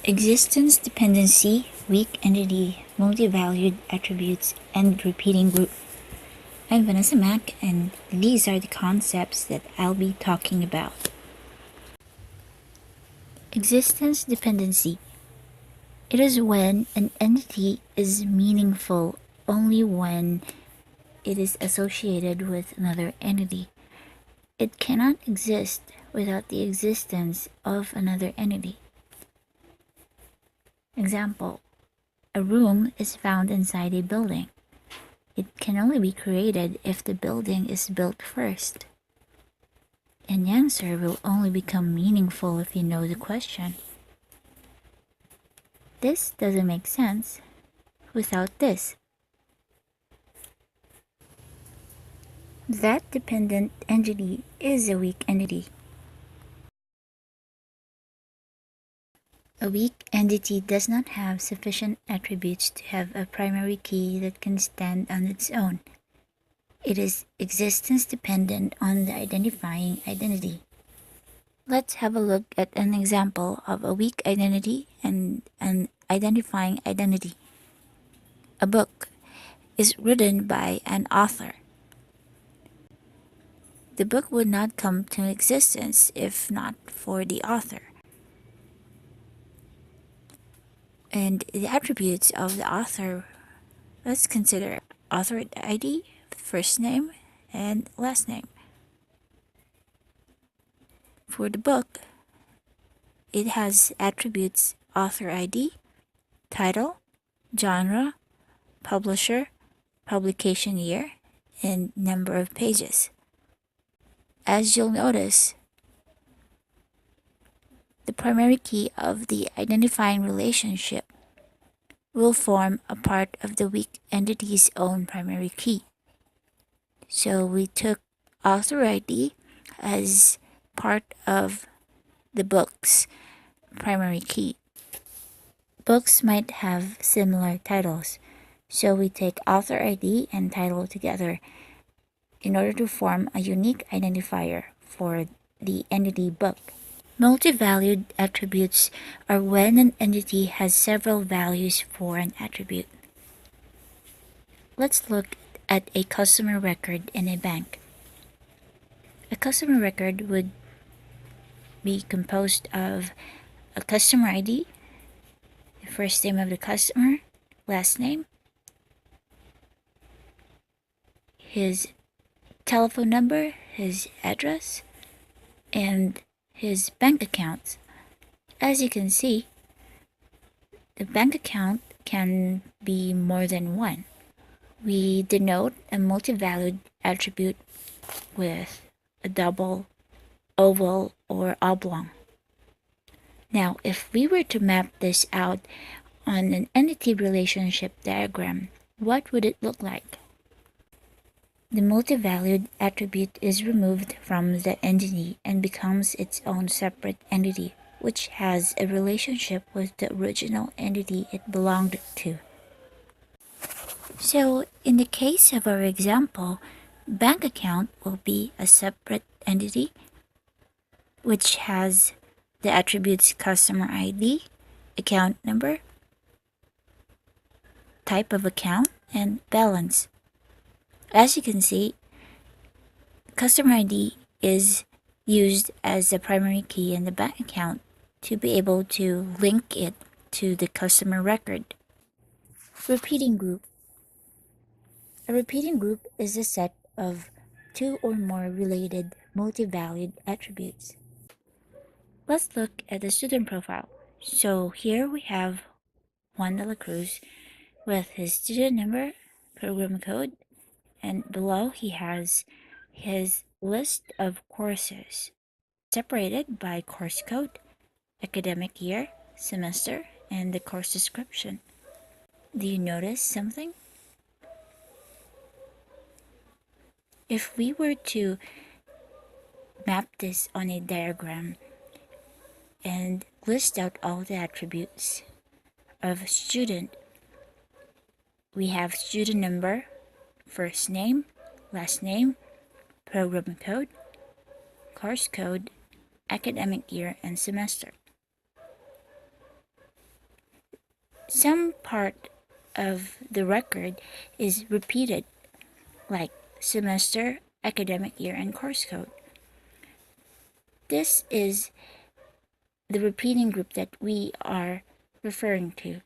Existence Dependency, Weak Entity, Multivalued Attributes, and Repeating Group. I'm Vanessa Mack, and these are the concepts that I'll be talking about. Existence Dependency. It is when an entity is meaningful only when it is associated with another entity. It cannot exist without the existence of another entity. Example: a room is found inside a building. It can only be created if the building is built first. An answer will only become meaningful if you know the question. This doesn't make sense without this. That dependent entity is a weak entity. A weak entity does not have sufficient attributes to have a primary key that can stand on its own. It is existence dependent on the identifying identity. Let's have a look at an example of a weak identity and an identifying identity. A book is written by an author. The book would not come to existence if not for the author. And the attributes of the author, let's consider author ID, first name, and last name. For the book, it has attributes author ID, title, genre, publisher, publication year, and number of pages. As you'll notice, the primary key of the identifying relationship will form a part of the weak entity's own primary key. So we took author ID as part of the book's primary key. Books might have similar titles, so we take author ID and title together in order to form a unique identifier for the entity book. Multivalued attributes are when an entity has several values for an attribute. Let's look at a customer record in a bank. A customer record would be composed of a customer ID, the first name of the customer, last name, his telephone number, his address, and his bank accounts. As you can see, the bank account can be more than one. We denote a multivalued attribute with a double, oval, or oblong. Now, if we were to map this out on an entity relationship diagram, what would it look like? The multivalued attribute is removed from the entity and becomes its own separate entity, which has a relationship with the original entity it belonged to. So, in the case of our example, bank account will be a separate entity which has the attributes customer ID, account number, type of account, and balance. As you can see, customer ID is used as the primary key in the bank account to be able to link it to the customer record. Repeating group. A repeating group is a set of two or more related multivalued attributes. Let's look at the student profile. So here we have Juan de la Cruz with his student number, program code, and below he has his list of courses separated by course code, academic year, semester, and the course description. Do you notice something? If we were to map this on a diagram and list out all the attributes of a student, we have student number, first name, last name, program code, course code, academic year, and semester. some part of the record is repeated, like semester, academic year, and course code. This is the repeating group that we are referring to.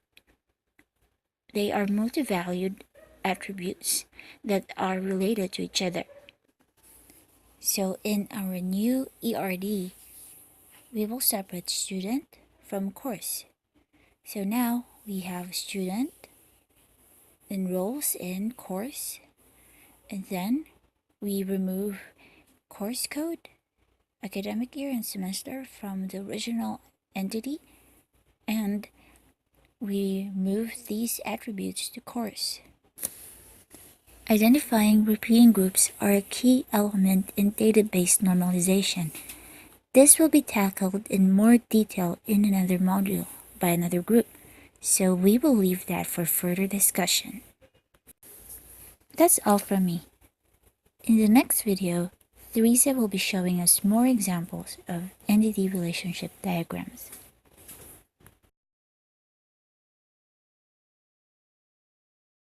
They are multivalued attributes that are related to each other. So in our new ERD, we will separate student from course. So now we have student enrolls in course, and then we remove course code, academic year, and semester from the original entity, and we move these attributes to course. Identifying repeating groups are a key element in database normalization. This will be tackled in more detail in another module by another group, so we will leave that for further discussion. That's all from me. In the next video, Theresa will be showing us more examples of entity relationship diagrams.